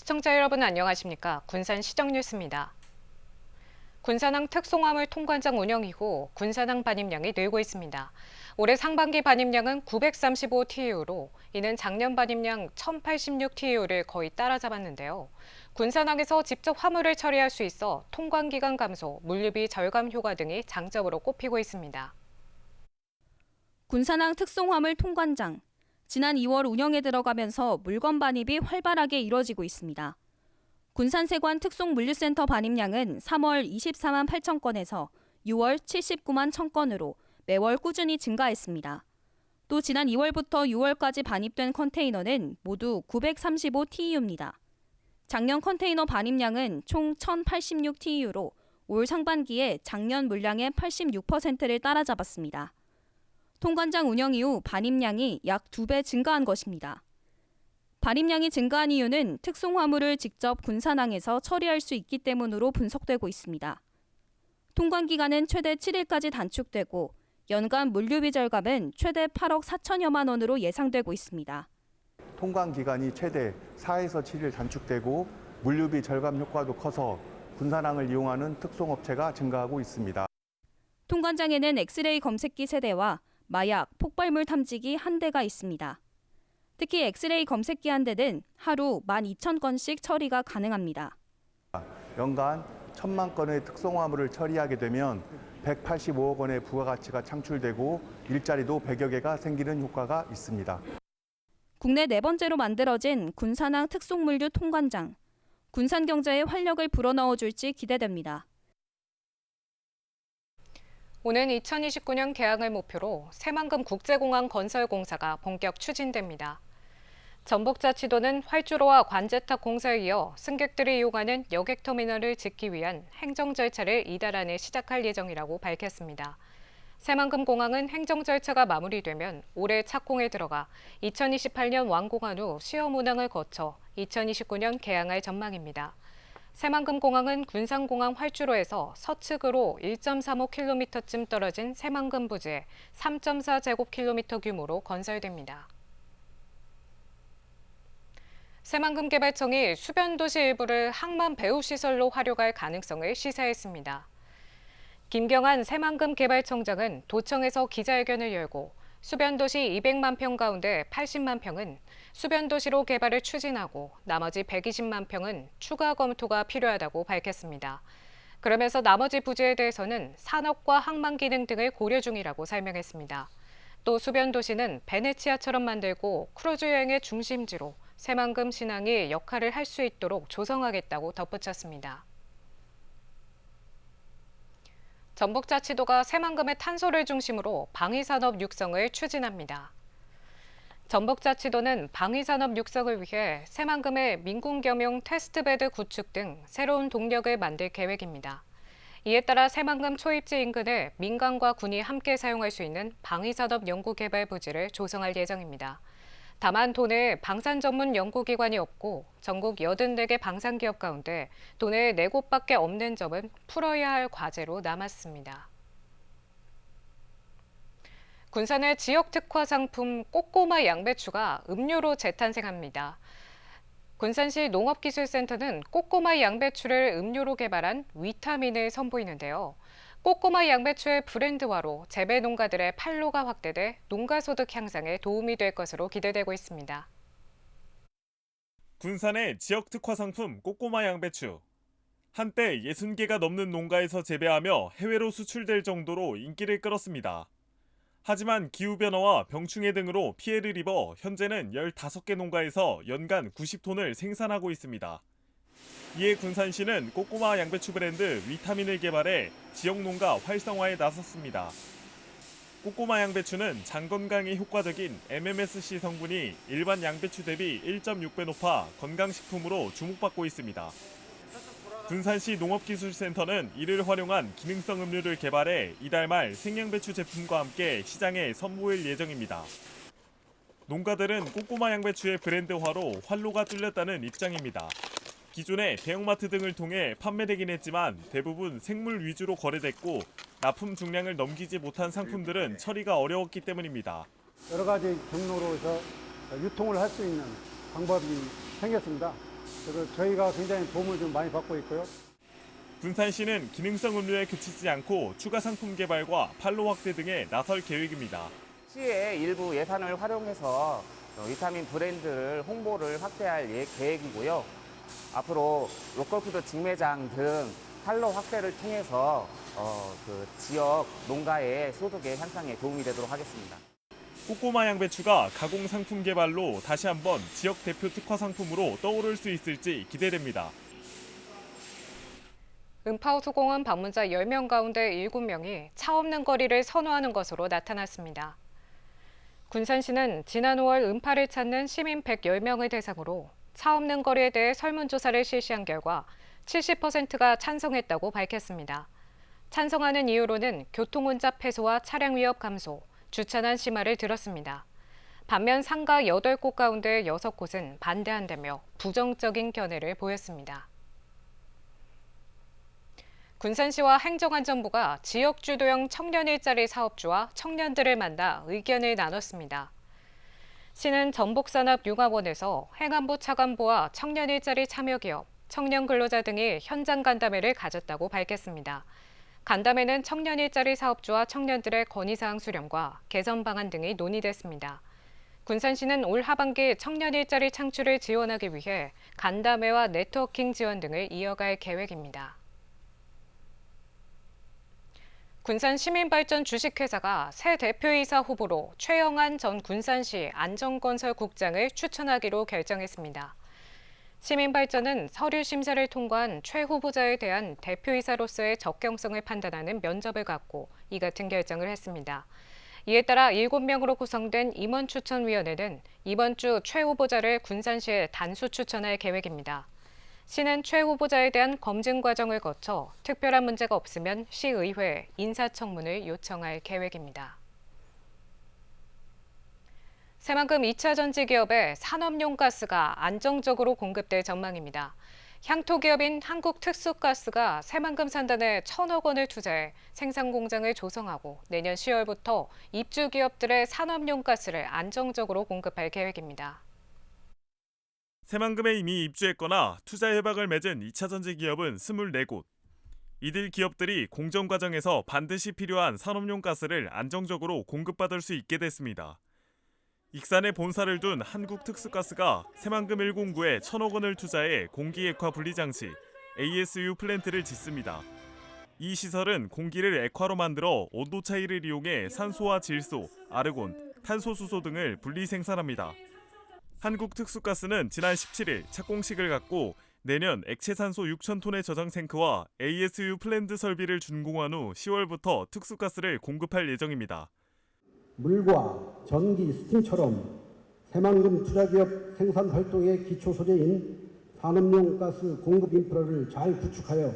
시청자 여러분 안녕하십니까? 군산 시정뉴스입니다. 군산항 특송화물 통관장 운영 이후 군산항 반입량이 늘고 있습니다. 올해 상반기 반입량은 935TU로 이는 작년 반입량 1086TU를 거의 따라잡았는데요. 군산항에서 직접 화물을 처리할 수 있어 통관 기간 감소, 물류비 절감 효과 등이 장점으로 꼽히고 있습니다. 군산항 특송화물 통관장. 지난 2월 운영에 들어가면서 물건 반입이 활발하게 이뤄지고 있습니다. 군산세관 특송물류센터 반입량은 3월 24만 8천 건에서 6월 79만 1천 건으로 매월 꾸준히 증가했습니다. 또 지난 2월부터 6월까지 반입된 컨테이너는 모두 935TU입니다. 작년 컨테이너 반입량은 총 1086TU로 올 상반기에 작년 물량의 86%를 따라잡았습니다. 통관장 운영 이후 반입량이 약 2배 증가한 것입니다. 반입량이 증가한 이유는 특송화물을 직접 군산항에서 처리할 수 있기 때문으로 분석되고 있습니다. 통관 기간은 최대 7일까지 단축되고 연간 물류비 절감은 최대 8억 4천여만 원으로 예상되고 있습니다. 통관 기간이 최대 4에서 7일 단축되고 물류비 절감 효과도 커서 군산항을 이용하는 특송업체가 증가하고 있습니다. 통관장에는 엑스레이 검색기 세대와 마약, 폭발물 탐지기 한 대가 있습니다. 특히 엑스레이 검색기 한 대는 하루 12,000건씩 처리가 가능합니다. 연간 1,000만 건의 특송화물을 처리하게 되면 185억 원의 부가가치가 창출되고 일자리도 100여 개가 생기는 효과가 있습니다. 국내 네 번째로 만들어진 군산항 특송물류 통관장. 군산 경제에 활력을 불어넣어줄지 기대됩니다. 오는 2029년 개항을 목표로 새만금 국제공항 건설 공사가 본격 추진됩니다. 전북자치도는 활주로와 관제탑 공사에 이어 승객들이 이용하는 여객터미널을 짓기 위한 행정 절차를 이달 안에 시작할 예정이라고 밝혔습니다. 새만금 공항은 행정 절차가 마무리되면 올해 착공에 들어가 2028년 완공한 후 시험 운항을 거쳐 2029년 개항할 전망입니다. 새만금 공항은 군산공항 활주로에서 서측으로 1.35km쯤 떨어진 새만금 부지에 3.4제곱킬로미터 규모로 건설됩니다. 새만금 개발청이 수변도시 일부를 항만 배후시설로 활용할 가능성을 시사했습니다. 김경한 새만금 개발청장은 도청에서 기자회견을 열고 수변도시 200만 평 가운데 80만 평은 수변도시로 개발을 추진하고 나머지 120만 평은 추가 검토가 필요하다고 밝혔습니다. 그러면서 나머지 부지에 대해서는 산업과 항만 기능 등을 고려 중이라고 설명했습니다. 또 수변도시는 베네치아처럼 만들고 크루즈 여행의 중심지로 새만금 신항이 역할을 할 수 있도록 조성하겠다고 덧붙였습니다. 전북자치도가 새만금의 탄소를 중심으로 방위산업 육성을 추진합니다. 전북자치도는 방위산업 육성을 위해 새만금의 민군겸용 테스트베드 구축 등 새로운 동력을 만들 계획입니다. 이에 따라 새만금 초입지 인근에 민간과 군이 함께 사용할 수 있는 방위산업 연구개발 부지를 조성할 예정입니다. 다만 도내에 방산 전문 연구기관이 없고 전국 84개 방산기업 가운데 도내에 4곳밖에 없는 점은 풀어야 할 과제로 남았습니다. 군산의 지역 특화 상품 꼬꼬마 양배추가 음료로 재탄생합니다. 군산시 농업기술센터는 꼬꼬마 양배추를 음료로 개발한 위타민을 선보이는데요. 꼬꼬마 양배추의 브랜드화로 재배 농가들의 판로가 확대돼 농가소득 향상에 도움이 될 것으로 기대되고 있습니다. 군산의 지역 특화 상품 꼬꼬마 양배추. 한때 60개가 넘는 농가에서 재배하며 해외로 수출될 정도로 인기를 끌었습니다. 하지만 기후변화와 병충해 등으로 피해를 입어 현재는 15개 농가에서 연간 90톤을 생산하고 있습니다. 이에 군산시는 꼬꼬마 양배추 브랜드 위타민을 개발해 지역 농가 활성화에 나섰습니다. 꼬꼬마 양배추는 장 건강에 효과적인 MMSC 성분이 일반 양배추 대비 1.6배 높아 건강식품으로 주목받고 있습니다. 군산시 농업기술센터는 이를 활용한 기능성 음료를 개발해 이달 말 생양배추 제품과 함께 시장에 선보일 예정입니다. 농가들은 꼬꼬마 양배추의 브랜드화로 활로가 뚫렸다는 입장입니다. 기존에 대형마트 등을 통해 판매되긴 했지만 대부분 생물 위주로 거래됐고 납품 중량을 넘기지 못한 상품들은 처리가 어려웠기 때문입니다. 여러 가지 경로로서 유통을 할 수 있는 방법이 생겼습니다. 그래서 저희가 굉장히 도움을 좀 많이 받고 있고요. 군산시는 기능성 음료에 그치지 않고 추가 상품 개발과 판로 확대 등에 나설 계획입니다. 시의 일부 예산을 활용해서 비타민 브랜드를 홍보를 확대할 계획이고요. 앞으로 로컬푸드 직매장 등 판로 확대를 통해서 그 지역 농가의 소득의 향상에 도움이 되도록 하겠습니다. 꼬꼬마 양배추가 가공 상품 개발로 다시 한번 지역 대표 특화 상품으로 떠오를 수 있을지 기대됩니다. 음파호수공원 방문자 10명 가운데 7명이 차 없는 거리를 선호하는 것으로 나타났습니다. 군산시는 지난 5월 음파를 찾는 시민 110명을 대상으로 차 없는 거리에 대해 설문조사를 실시한 결과 70%가 찬성했다고 밝혔습니다. 찬성하는 이유로는 교통혼잡 해소와 차량 위협 감소, 주차난 심화를 들었습니다. 반면 상가 8곳 가운데 6곳은 반대한다며 부정적인 견해를 보였습니다. 군산시와 행정안전부가 지역 주도형 청년 일자리 사업주와 청년들을 만나 의견을 나눴습니다. 시는 전북산업융합원에서 행안부 차관보와 청년 일자리 참여기업, 청년 근로자 등이 현장 간담회를 가졌다고 밝혔습니다. 간담회는 청년 일자리 사업주와 청년들의 건의사항 수렴과 개선 방안 등이 논의됐습니다. 군산시는 올 하반기 청년 일자리 창출을 지원하기 위해 간담회와 네트워킹 지원 등을 이어갈 계획입니다. 군산시민발전 주식회사가 새 대표이사 후보로 최영한 전 군산시 안전건설국장을 추천하기로 결정했습니다. 시민발전은 서류 심사를 통과한 최 후보자에 대한 대표이사로서의 적격성을 판단하는 면접을 갖고 이 같은 결정을 했습니다. 이에 따라 7명으로 구성된 임원추천위원회는 이번 주 최 후보자를 군산시에 단수 추천할 계획입니다. 시는 최 후보자에 대한 검증 과정을 거쳐 특별한 문제가 없으면 시의회에 인사청문을 요청할 계획입니다. 새만금 2차 전지 기업에 산업용 가스가 안정적으로 공급될 전망입니다. 향토 기업인 한국특수가스가 새만금 산단에 1,000억 원을 투자해 생산 공장을 조성하고 내년 10월부터 입주 기업들의 산업용 가스를 안정적으로 공급할 계획입니다. 새만금에 이미 입주했거나 투자 협약을 맺은 2차 전지 기업은 24곳. 이들 기업들이 공정 과정에서 반드시 필요한 산업용 가스를 안정적으로 공급받을 수 있게 됐습니다. 익산에 본사를 둔 한국특수가스가 새만금 109에 1,000억 원을 투자해 공기액화 분리장치 ASU 플랜트를 짓습니다. 이 시설은 공기를 액화로 만들어 온도 차이를 이용해 산소와 질소, 아르곤, 탄소수소 등을 분리 생산합니다. 한국특수가스는 지난 17일 착공식을 갖고 내년 액체산소 6,000톤의 저장 탱크와 ASU 플랜트 설비를 준공한 후 10월부터 특수가스를 공급할 예정입니다. 물과 전기, 스팀처럼 새만금 투자기업 생산 활동의 기초 소재인 산업용 가스 공급 인프라를 잘 구축하여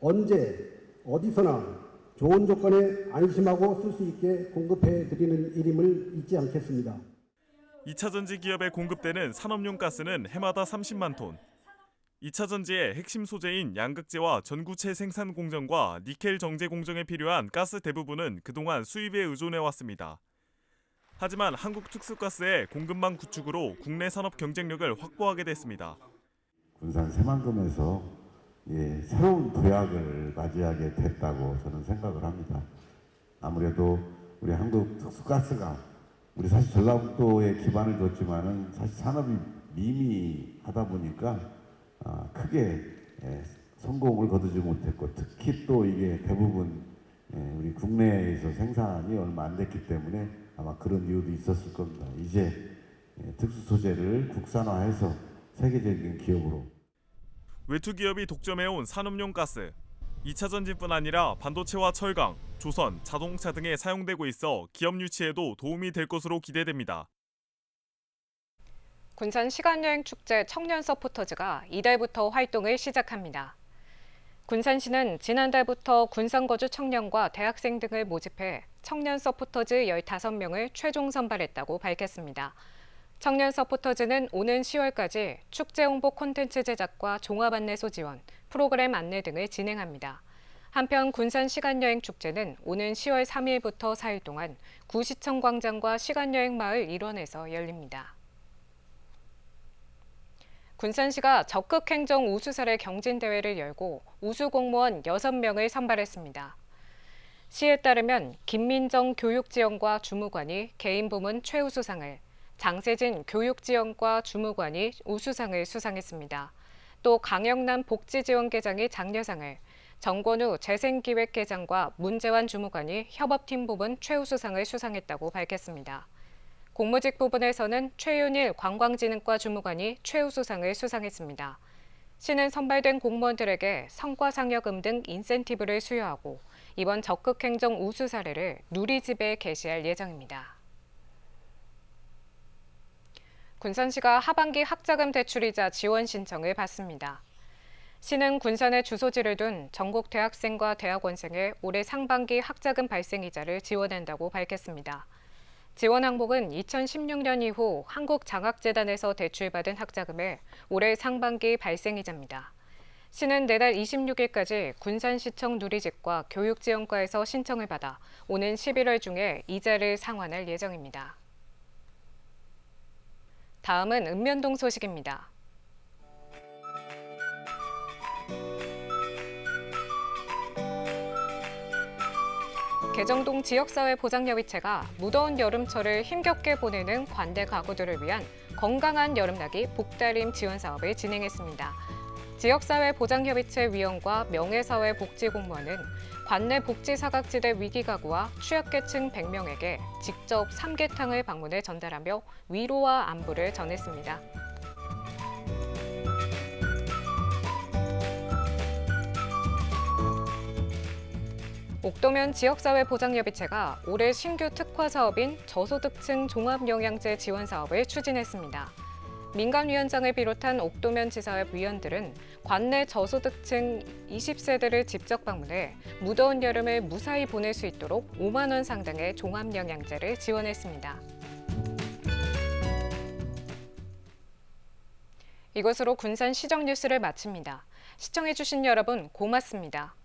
언제 어디서나 좋은 조건에 안심하고 쓸 수 있게 공급해 드리는 일임을 잊지 않겠습니다. 2차 전지 기업에 공급되는 산업용 가스는 해마다 30만 톤. 2차 전지의 핵심 소재인 양극재와 전구체 생산 공정과 니켈 정제 공정에 필요한 가스 대부분은 그동안 수입에 의존해 왔습니다. 하지만 한국특수가스의 공급망 구축으로 국내 산업 경쟁력을 확보하게 됐습니다. 군산 새만금에서 새로운 도약을 맞이하게 됐다고 저는 생각을 합니다. 아무래도 우리 한국특수가스가 우리 사실 전라북도에 기반을 뒀지만은 사실 산업이 미미하다 보니까 크게 성공을 거두지 못했고 특히 또 이게 대부분 우리 국내에서 생산이 얼마 안 됐기 때문에 아마 그런 이유도 있었을 겁니다. 이제 특수 소재를 국산화해서 세계적인 기업으로. 외투 기업이 독점해온 산업용 가스. 2차 전지뿐 아니라 반도체와 철강, 조선, 자동차 등에 사용되고 있어 기업 유치에도 도움이 될 것으로 기대됩니다. 군산 시간여행 축제 청년 서포터즈가 이달부터 활동을 시작합니다. 군산시는 지난달부터 군산 거주 청년과 대학생 등을 모집해 청년 서포터즈 15명을 최종 선발했다고 밝혔습니다. 청년 서포터즈는 오는 10월까지 축제 홍보 콘텐츠 제작과 종합 안내소 지원, 프로그램 안내 등을 진행합니다. 한편 군산 시간여행 축제는 오는 10월 3일부터 4일 동안 구시청 광장과 시간여행 마을 일원에서 열립니다. 군산시가 적극행정 우수사례 경진대회를 열고 우수공무원 6명을 선발했습니다. 시에 따르면 김민정 교육지원과 주무관이 개인 부문 최우수상을, 장세진 교육지원과 주무관이 우수상을 수상했습니다. 또 강영남 복지지원계장이 장려상을, 정권우 재생기획계장과 문재환 주무관이 협업팀 부분 최우수상을 수상했다고 밝혔습니다. 공무직 부분에서는 최윤일 관광진흥과 주무관이 최우수상을 수상했습니다. 시는 선발된 공무원들에게 성과상여금 등 인센티브를 수여하고 이번 적극행정 우수 사례를 누리집에 게시할 예정입니다. 군산시가 하반기 학자금 대출이자 지원 신청을 받습니다. 시는 군산에 주소지를 둔 전국 대학생과 대학원생의 올해 상반기 학자금 발생 이자를 지원한다고 밝혔습니다. 지원 항목은 2016년 이후 한국장학재단에서 대출받은 학자금의 올해 상반기 발생이자입니다. 시는 내달 26일까지 군산시청 누리집과 교육지원과에서 신청을 받아 오는 11월 중에 이자를 상환할 예정입니다. 다음은 읍면동 소식입니다. 개정동 지역사회보장협의체가 무더운 여름철을 힘겹게 보내는 관내 가구들을 위한 건강한 여름나기 복다림 지원 사업을 진행했습니다. 지역사회보장협의체 위원과 명예사회복지공무원은 관내 복지사각지대 위기가구와 취약계층 100명에게 직접 삼계탕을 방문해 전달하며 위로와 안부를 전했습니다. 옥도면 지역사회보장협의체가 올해 신규 특화 사업인 저소득층 종합영양제 지원 사업을 추진했습니다. 민간위원장을 비롯한 옥도면 지사협 위원들은 관내 저소득층 20세대를 직접 방문해 무더운 여름을 무사히 보낼 수 있도록 5만 원 상당의 종합영양제를 지원했습니다. 이것으로 군산 시정 뉴스를 마칩니다. 시청해주신 여러분 고맙습니다.